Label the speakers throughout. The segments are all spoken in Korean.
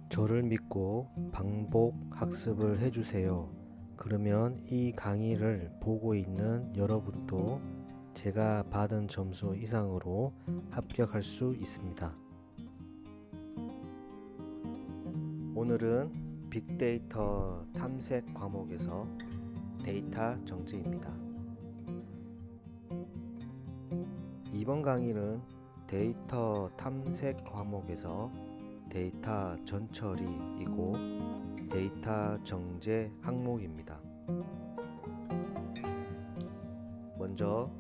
Speaker 1: 저를 믿고 반복 학습을 해주세요. 그러면 이 강의를 보고 있는 여러분도 제가 받은 점수 이상으로 합격할 수 있습니다. 오늘은 빅데이터 탐색 과목에서 데이터 정제입니다. 이번 강의는 데이터 탐색 과목에서 데이터 전처리이고 데이터 정제 항목입니다. 먼저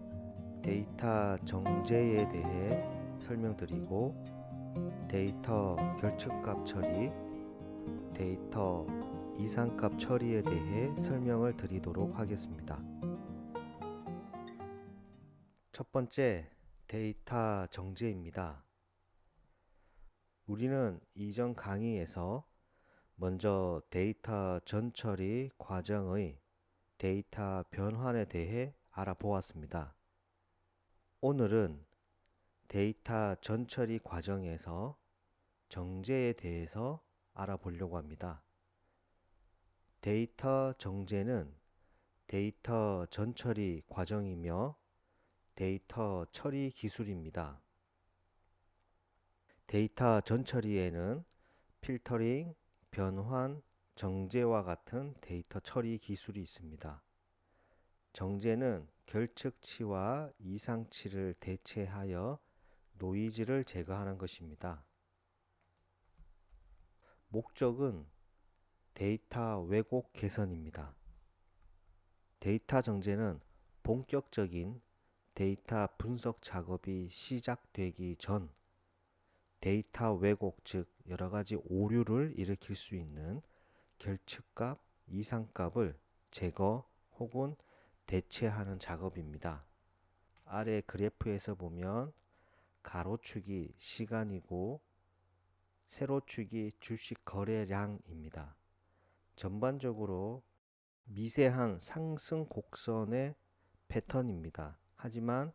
Speaker 1: 데이터 정제에 대해 설명드리고 데이터 결측값 처리, 데이터 이상값 처리에 대해 설명을 드리도록 하겠습니다. 첫 번째, 데이터 정제입니다. 우리는 이전 강의에서 먼저 데이터 전처리 과정의 데이터 변환에 대해 알아보았습니다. 오늘은 데이터 전처리 과정에서 정제에 대해서 알아보려고 합니다. 데이터 정제는 데이터 전처리 과정이며 데이터 처리 기술입니다. 데이터 전처리에는 필터링, 변환, 정제와 같은 데이터 처리 기술이 있습니다. 정제는 결측치와 이상치를 대체하여 노이즈를 제거하는 것입니다. 목적은 데이터 왜곡 개선입니다. 데이터 정제는 본격적인 데이터 분석 작업이 시작되기 전 데이터 왜곡, 즉 여러 가지 오류를 일으킬 수 있는 결측값, 이상값을 제거 혹은 대체하는 작업입니다. 아래 그래프에서 보면 가로축이 시간이고 세로축이 주식 거래량입니다. 전반적으로 미세한 상승 곡선의 패턴입니다. 하지만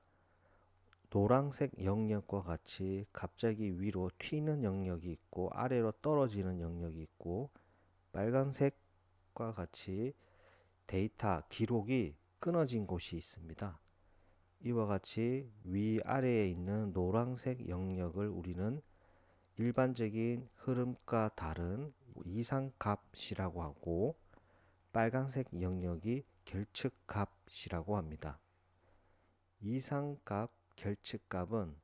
Speaker 1: 노란색 영역과 같이 갑자기 위로 튀는 영역이 있고 아래로 떨어지는 영역이 있고 빨간색과 같이 데이터 기록이 끊어진 곳이 있습니다. 이와 같이 위아래에 있는 노란색 영역을 우리는 일반적인 흐름과 다른 이상값이라고 하고 빨간색 영역이 결측값이라고 합니다. 이상값, 결측값은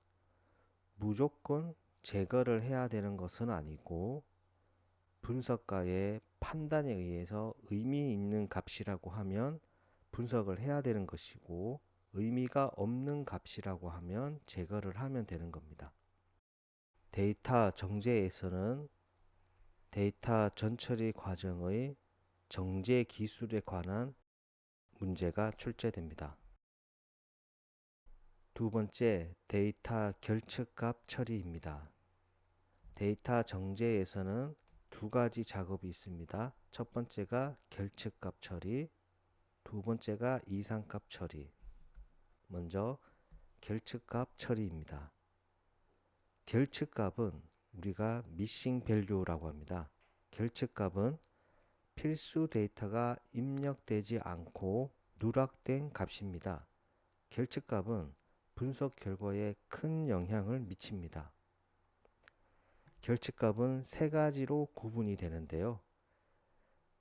Speaker 1: 무조건 제거를 해야 되는 것은 아니고 분석가의 판단에 의해서 의미 있는 값이라고 하면 분석을 해야 되는 것이고 의미가 없는 값이라고 하면 제거를 하면 되는 겁니다. 데이터 정제에서는 데이터 전처리 과정의 정제 기술에 관한 문제가 출제됩니다. 두 번째, 데이터 결측값 처리입니다. 데이터 정제에서는 두 가지 작업이 있습니다. 첫 번째가 결측값 처리, 두 번째가 이상값 처리. 먼저 결측값 처리입니다. 결측값은 우리가 미싱 밸류라고 합니다. 결측값은 필수 데이터가 입력되지 않고 누락된 값입니다. 결측값은 분석 결과에 큰 영향을 미칩니다. 결측값은 세 가지로 구분이 되는데요.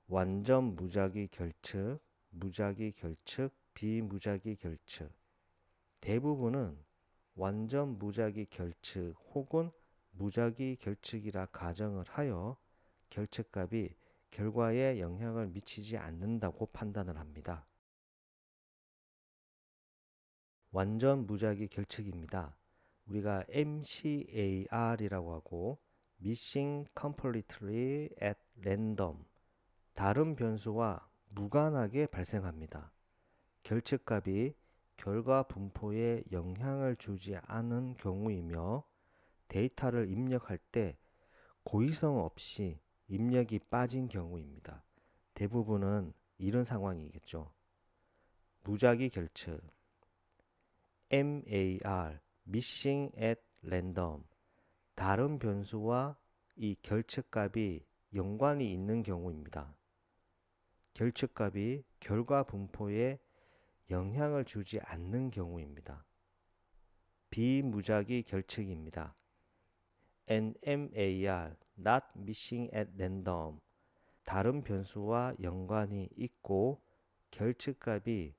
Speaker 1: 완전 무작위 결측, 무작위 결측, 비무작위 결측. 대부분은 완전 무작위 결측 혹은 무작위 결측이라 가정을 하여 결측값이 결과에 영향을 미치지 않는다고 판단을 합니다. 완전 무작위 결측입니다. 우리가 MCAR이라고 하고 Missing Completely at Random, 다른 변수와 무관하게 발생합니다. 결측값이 결과 분포에 영향을 주지 않은 경우이며 데이터를 입력할 때 고의성 없이 입력이 빠진 경우입니다. 대부분은 이런 상황이겠죠. 무작위 결측, MAR, Missing at Random, 다른 변수와 이 결측값이 연관이 있는 경우입니다. 결측값이 결과 분포에 영향을 주지 않는 경우입니다. 비무작위 결측입니다. NMAR, not missing at random. 다른 변수와 연관이 있고 결측값이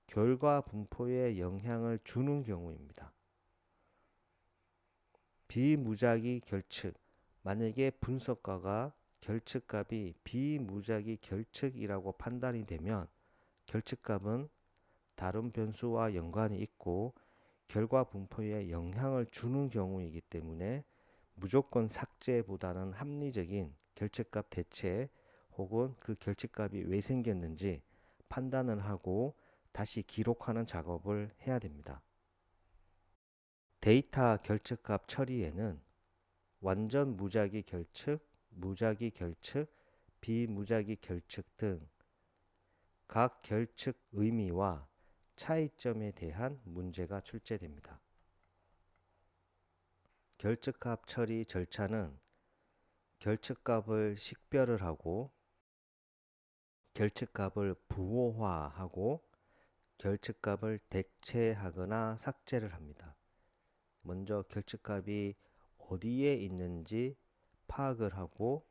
Speaker 1: 결과 분포에 영향을 주는 경우입니다. 비무작위 결측. 만약에 분석가가 결측값이 비무작위 결측이라고 판단이 되면 결측값은 다른 변수와 연관이 있고 결과 분포에 영향을 주는 경우이기 때문에 무조건 삭제보다는 합리적인 결측값 대체 혹은 그 결측값이 왜 생겼는지 판단을 하고 다시 기록하는 작업을 해야 됩니다. 데이터 결측값 처리에는 완전 무작위 결측, 무작위 결측, 비무작위 결측 등 각 결측 의미와 차이점에 대한 문제가 출제됩니다. 결측값 처리 절차는 결측값을 식별을 하고 결측값을 부호화하고 결측값을 대체하거나 삭제를 합니다. 먼저 결측값이 어디에 있는지 파악을 하고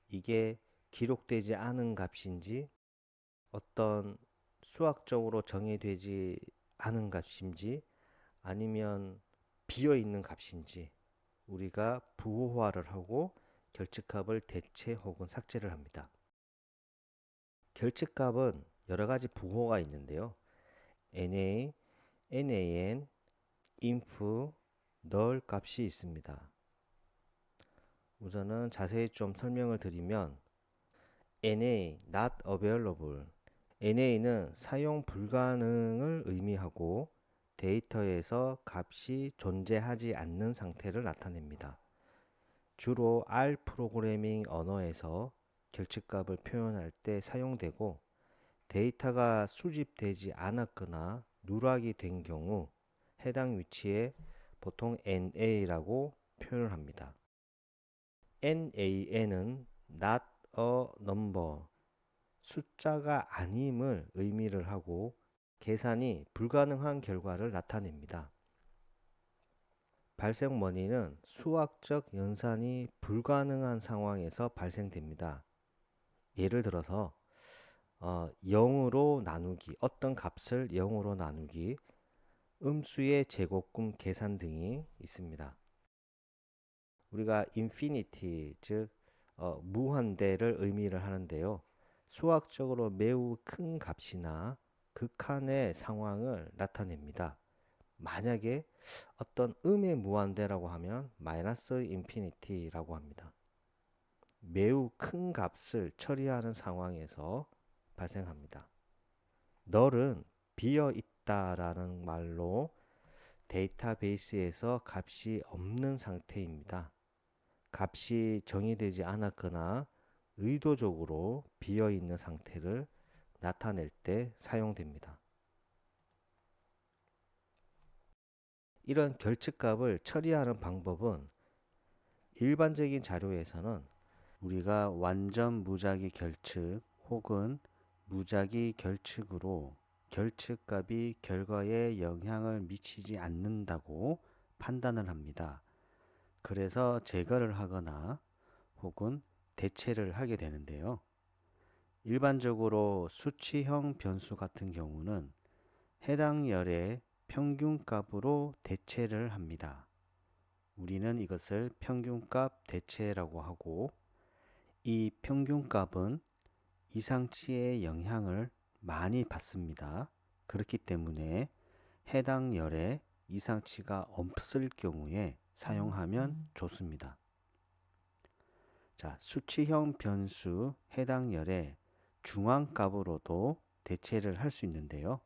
Speaker 1: 이게 기록되지 않은 값인지 어떤 수학적으로 정의되지 않은 값인지 아니면 비어 있는 값인지 우리가 부호화를 하고 결측값을 대체 혹은 삭제를 합니다. 결측값은 여러 가지 부호가 있는데요. NA, NaN, inf, null 값이 있습니다. 우선은 자세히 좀 설명을 드리면 NA, not available. NA는 사용 불가능을 의미하고 데이터에서 값이 존재하지 않는 상태를 나타냅니다. 주로 R 프로그래밍 언어에서 결측값을 표현할 때 사용되고 데이터가 수집되지 않았거나 누락이 된 경우 해당 위치에 보통 NA라고 표현을 합니다. NaN은 not a number, 숫자가 아님을 의미를 하고 계산이 불가능한 결과를 나타냅니다. 발생 원인은 수학적 연산이 불가능한 상황에서 발생됩니다. 예를 들어서 0으로 나누기, 어떤 값을 0으로 나누기, 음수의 제곱금 계산 등이 있습니다. 우리가 infinity, 즉 무한대를 의미를 하는데요. 수학적으로 매우 큰 값이나 극한의 상황을 나타냅니다. 만약에 어떤 음의 무한대라고 하면 마이너스 인피니티라고 합니다. 매우 큰 값을 처리하는 상황에서 발생합니다. 널은 비어 있다라는 말로 데이터베이스에서 값이 없는 상태입니다. 값이 정의되지 않았거나 의도적으로 비어 있는 상태를 나타낼 때 사용됩니다. 이런 결측값을 처리하는 방법은 일반적인 자료에서는 우리가 완전 무작위 결측 혹은 무작위 결측으로 결측값이 결과에 영향을 미치지 않는다고 판단을 합니다. 그래서 제거를 하거나 혹은 대체를 하게 되는데요. 일반적으로 수치형 변수 같은 경우는 해당 열의 평균값으로 대체를 합니다. 우리는 이것을 평균값 대체라고 하고 이 평균값은 이상치의 영향을 많이 받습니다. 그렇기 때문에 해당 열에 이상치가 없을 경우에 사용하면 좋습니다. 자, 수치형 변수 해당 열의 중앙값으로도 대체를 할 수 있는데요.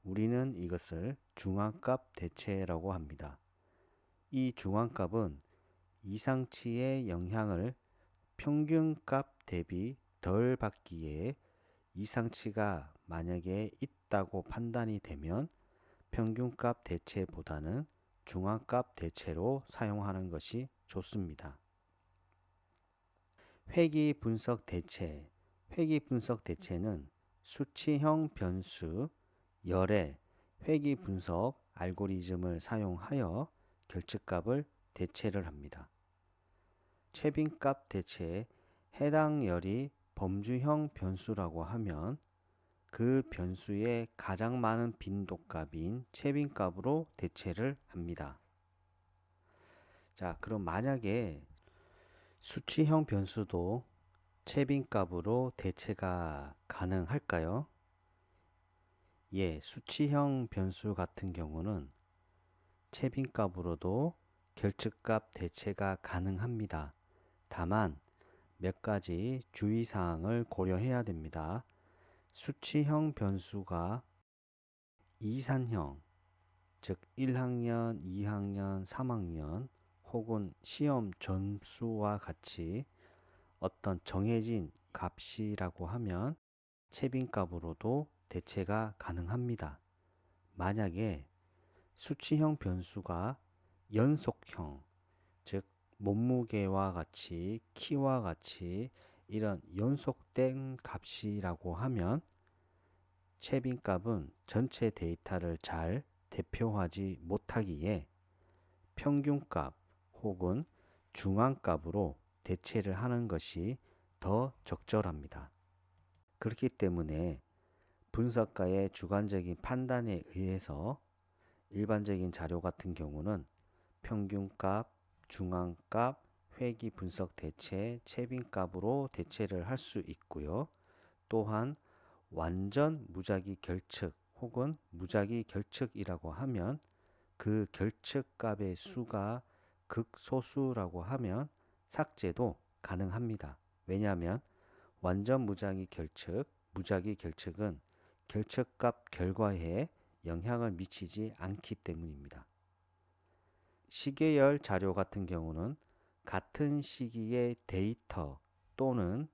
Speaker 1: 우리는 이것을 중앙값 대체라고 합니다. 이 중앙값은 이상치의 영향을 평균값 대비 덜 받기에 이상치가 만약에 있다고 판단이 되면 평균값 대체보다는 중앙값 대체로 사용하는 것이 좋습니다. 회귀 분석 대체. 회귀 분석 대체는 수치형 변수 열의 회귀 분석 알고리즘을 사용하여 결측값을 대체를 합니다. 최빈값 대체에 해당 열이 범주형 변수라고 하면 그 변수의 가장 많은 빈도값인 최빈값으로 대체를 합니다. 자, 그럼 만약에 수치형 변수도 최빈값으로 대체가 가능할까요? 예, 수치형 변수 같은 경우는 최빈값으로도 결측값 대체가 가능합니다. 다만 몇 가지 주의사항을 고려해야 됩니다. 수치형 변수가 이산형, 즉 1학년, 2학년, 3학년 혹은 시험 점수와 같이 어떤 정해진 값이라고 하면 최빈값으로도 대체가 가능합니다. 만약에 수치형 변수가 연속형, 즉 몸무게와 같이 키와 같이 이런 연속된 값이라고 하면 최빈값은 전체 데이터를 잘 대표하지 못하기에 평균값 혹은 중앙값으로 대체를 하는 것이 더 적절합니다. 그렇기 때문에 분석가의 주관적인 판단에 의해서 일반적인 자료 같은 경우는 평균값, 중앙값, 회귀 분석 대체, 최빈값으로 대체를 할 수 있고요. 또한 완전 무작위 결측 혹은 무작위 결측이라고 하면 그 결측값의 수가 극소수라고 하면 삭제도 가능합니다. 왜냐하면 완전 무작위 결측, 무작위 결측은 결측값 결과에 영향을 미치지 않기 때문입니다. 시계열 자료 같은 경우는 같은 시기의 데이터 또는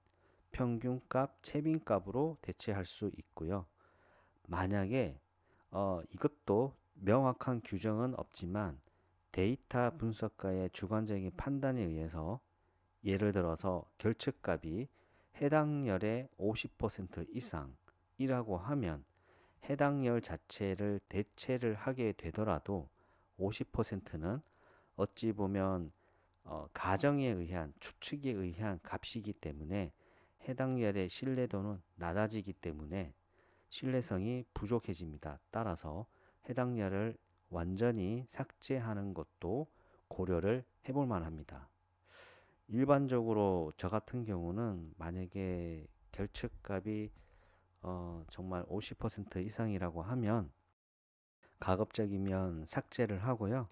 Speaker 1: 평균값, 최빈값으로 대체할 수 있고요. 만약에 이것도 명확한 규정은 없지만 데이터 분석가의 주관적인 판단에 의해서 예를 들어서 결측값이 해당 열의 50% 이상이라고 하면 해당 열 자체를 대체를 하게 되더라도 50%는 어찌 보면 가정에 의한 추측에 의한 값이기 때문에 해당 열의 신뢰도는 낮아지기 때문에 신뢰성이 부족해집니다. 따라서 해당 열을 완전히 삭제하는 것도 고려를 해볼 만합니다. 일반적으로 저 같은 경우는 만약에 결측값이 정말 50% 이상이라고 하면 가급적이면 삭제를 하고요.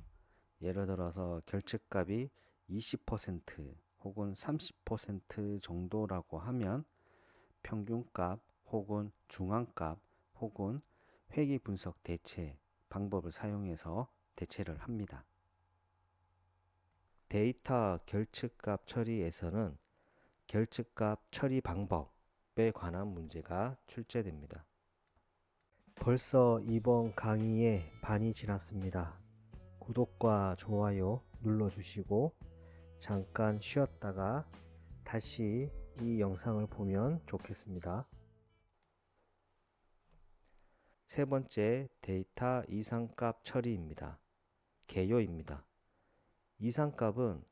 Speaker 1: 예를 들어서 결측값이 20% 혹은 30% 정도라고 하면 평균값 혹은 중앙값 혹은 회귀 분석 대체 방법을 사용해서 대체를 합니다. 데이터 결측값 처리에서는 결측값 처리 방법에 관한 문제가 출제됩니다. 벌써 이번 강의의 반이 지났습니다. 구독과 좋아요 눌러주시고 잠깐 쉬었다가 다시 이 영상을 보면 좋겠습니다. 세 번째, 데이터 이상값 처리입니다. 개요입니다. 이상값은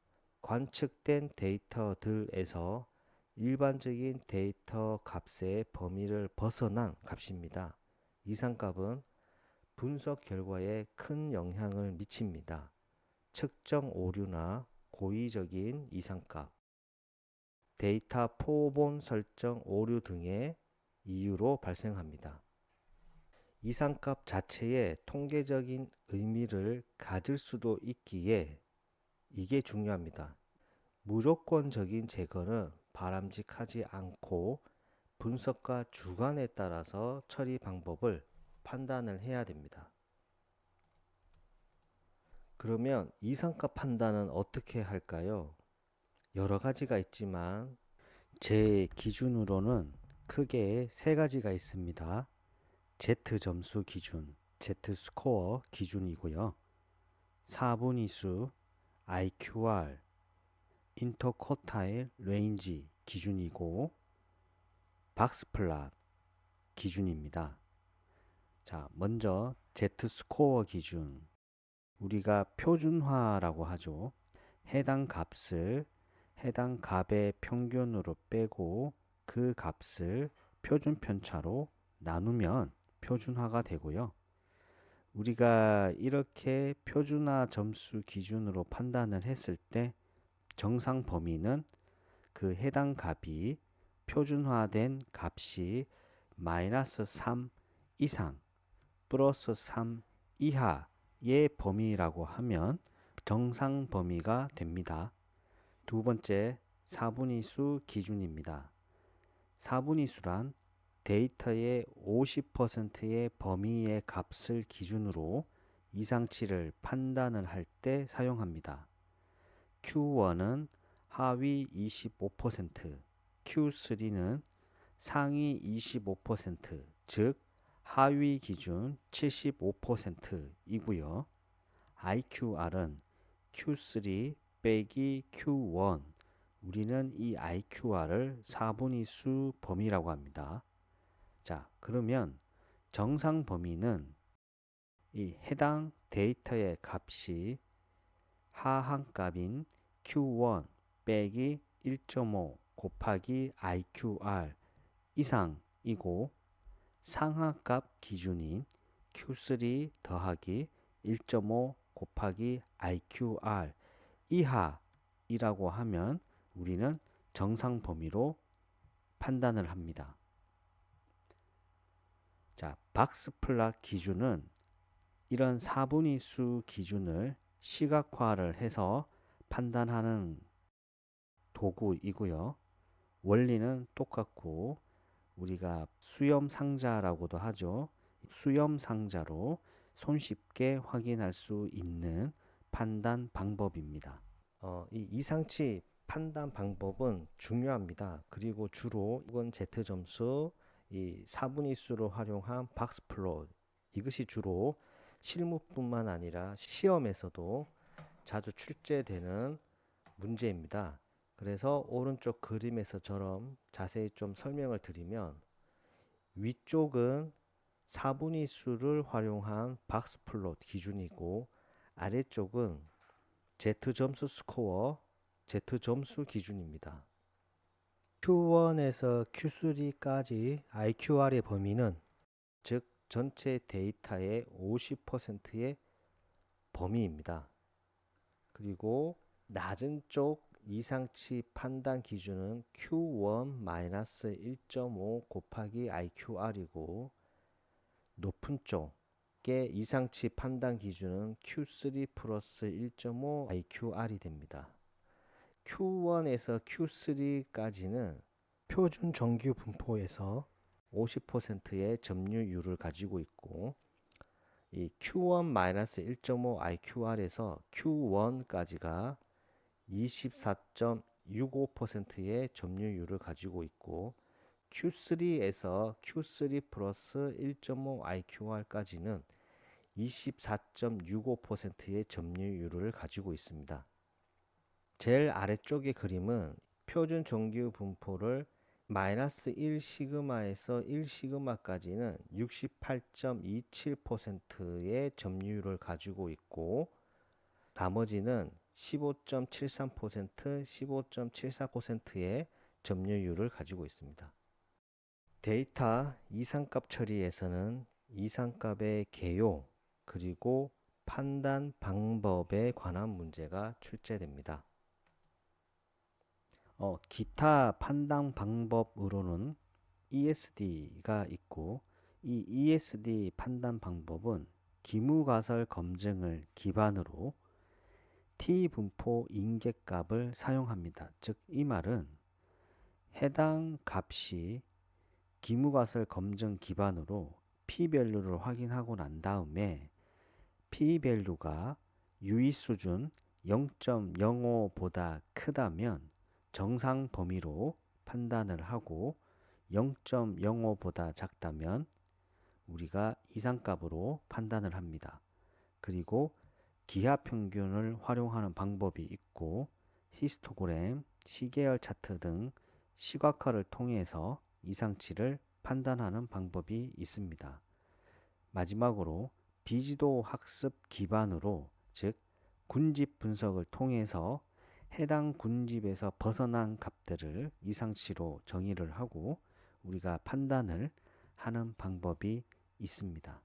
Speaker 1: 관측된 데이터들에서 일반적인 데이터 값의 범위를 벗어난 값입니다. 이상값은 분석 결과에 큰 영향을 미칩니다. 측정 오류나 고의적인 이상값, 데이터 포본 설정 오류 등의 이유로 발생합니다. 이상값 자체에 통계적인 의미를 가질 수도 있기에 이게 중요합니다. 무조건적인 제거는 바람직하지 않고 분석가 주관에 따라서 처리 방법을 판단을 해야 됩니다. 그러면 이상값 판단은 어떻게 할까요? 여러 가지가 있지만 제 기준으로는 크게 세 가지가 있습니다. Z 점수 기준, Z 스코어 기준이고요. 4분위수, IQR, 인터코타일 레인지 기준이고 박스플롯 기준입니다. 자, 먼저 Z-스코어 기준, 우리가 표준화라고 하죠. 해당 값을 해당 값의 평균으로 빼고 그 값을 표준 편차로 나누면 표준화가 되고요. 우리가 이렇게 표준화 점수 기준으로 판단을 했을 때 정상 범위는 그 해당 값이 표준화된 값이 마이너스 3 이상 플러스 3 이하의 범위라고 하면 정상 범위가 됩니다. 두 번째, 사분위수 기준입니다. 사분위수란 데이터의 50%의 범위의 값을 기준으로 이상치를 판단을 할 때 사용합니다. Q1은 하위 25%, Q3는 상위 25%, 즉 하위 기준 75%이고요. IQR은 Q3 빼기 Q1, 우리는 이 IQR을 사분위수 범위라고 합니다. 자, 그러면 정상 범위는 이 해당 데이터의 값이 하한값인 Q1 빼기 1.5 곱하기 IQR 이상이고 상하값 기준인 Q3 더하기 1.5 곱하기 IQR 이하이라고 하면 우리는 정상 범위로 판단을 합니다. 자, 박스플롯 기준은 이런 사분위수 기준을 시각화를 해서 판단하는 도구이고요. 원리는 똑같고 우리가 수렴 상자라고도 하죠. 수렴 상자로 손쉽게 확인할 수 있는 판단 방법입니다. 이 이상치 판단 방법은 중요합니다. 그리고 주로 이건 Z점수, 이 사분위수를 활용한 박스플롯, 이것이 주로 실무뿐만 아니라 시험에서도 자주 출제되는 문제입니다. 그래서 오른쪽 그림에서처럼 자세히 좀 설명을 드리면 위쪽은 사분위수를 활용한 박스플롯 기준이고 아래쪽은 Z점수 스코어, Z점수 기준입니다. Q1에서 Q3까지 IQR의 범위는 즉 전체 데이터의 50%의 범위입니다. 그리고 낮은 쪽 이상치 판단 기준은 Q1-1.5 곱하기 IQR이고 높은 쪽의 이상치 판단 기준은 Q3 플러스 1.5 IQR이 됩니다. Q1에서 Q3까지는 표준 정규 분포에서 50%의 점유율을 가지고 있고 이 Q1-1.5 IQR에서 Q1까지가 24.65%의 점유율을 가지고 있고 Q3에서 Q3 플러스 1.5 IQR까지는 24.65%의 점유율을 가지고 있습니다. 제일 아래쪽의 그림은 표준 정규 분포를 마이너스 1 시그마에서 1 시그마까지는 68.27%의 점유율을 가지고 있고 나머지는 15.73%, 15.74%의 점유율을 가지고 있습니다. 데이터 이상값 처리에서는 이상값의 개요 그리고 판단 방법에 관한 문제가 출제됩니다. 기타 판단 방법으로는 ESD가 있고 이 ESD 판단 방법은 기무가설 검증을 기반으로 T분포 인계값을 사용합니다. 즉 이 말은 해당 값이 기무가설 검증 기반으로 P밸류를 확인하고 난 다음에 P밸류가 유의수준 0.05보다 크다면 정상 범위로 판단을 하고 0.05보다 작다면 우리가 이상값으로 판단을 합니다. 그리고 기하평균을 활용하는 방법이 있고 히스토그램, 시계열 차트 등 시각화를 통해서 이상치를 판단하는 방법이 있습니다. 마지막으로 비지도 학습 기반으로, 즉 군집 분석을 통해서 해당 군집에서 벗어난 값들을 이상치로 정의를 하고 우리가 판단을 하는 방법이 있습니다.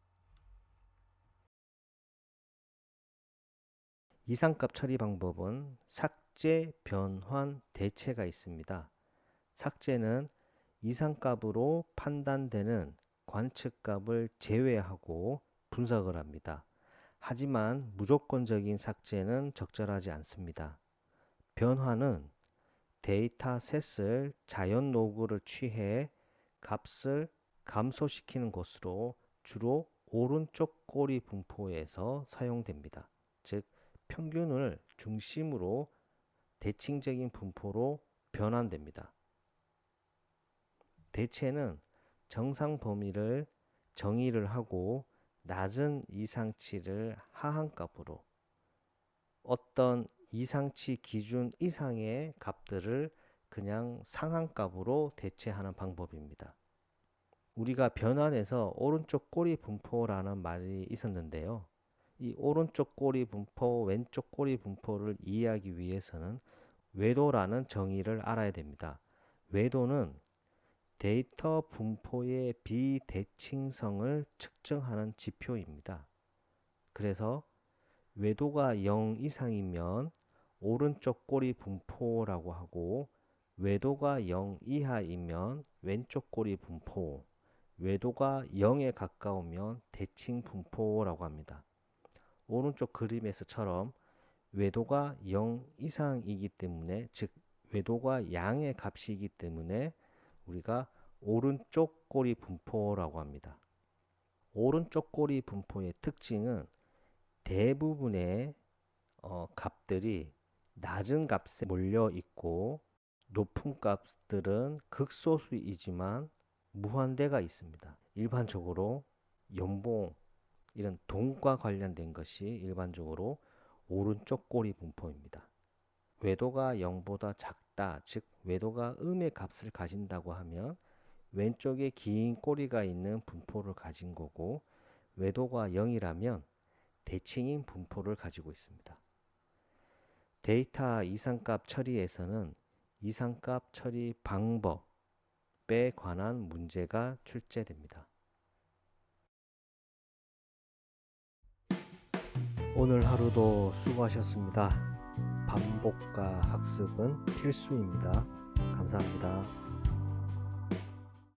Speaker 1: 이상값 처리 방법은 삭제, 변환, 대체가 있습니다. 삭제는 이상값으로 판단되는 관측값을 제외하고 분석을 합니다. 하지만 무조건적인 삭제는 적절하지 않습니다. 변화는 데이터셋을 자연 로그를 취해 값을 감소시키는 것으로 주로 오른쪽 꼬리 분포에서 사용됩니다. 즉, 평균을 중심으로 대칭적인 분포로 변환됩니다. 대체는 정상 범위를 정의를 하고 낮은 이상치를 하한값으로 어떤 이상치 기준 이상의 값들을 그냥 상한값으로 대체하는 방법입니다. 우리가 변환에서 오른쪽 꼬리 분포라는 말이 있었는데요. 이 오른쪽 꼬리 분포, 왼쪽 꼬리 분포를 이해하기 위해서는 외도라는 정의를 알아야 됩니다. 외도는 데이터 분포의 비대칭성을 측정하는 지표입니다. 그래서 외도가 0 이상이면 오른쪽 꼬리 분포라고 하고, 외도가 0 이하이면 왼쪽 꼬리 분포, 외도가 0에 가까우면 대칭 분포라고 합니다. 오른쪽 그림에서처럼 외도가 0 이상이기 때문에, 즉 외도가 양의 값이기 때문에 우리가 오른쪽 꼬리 분포라고 합니다. 오른쪽 꼬리 분포의 특징은 대부분의 값들이 낮은 값에 몰려 있고, 높은 값들은 극소수이지만 무한대가 있습니다. 일반적으로 연봉, 이런 돈과 관련된 것이 일반적으로 오른쪽 꼬리 분포입니다. 외도가 0보다 작다, 즉 외도가 음의 값을 가진다고 하면 왼쪽에 긴 꼬리가 있는 분포를 가진 거고, 외도가 0이라면 대칭인 분포를 가지고 있습니다. 데이터 이상값 처리에서는 이상값 처리 방법에 관한 문제가 출제됩니다. 오늘 하루도 수고하셨습니다. 반복과 학습은 필수입니다. 감사합니다.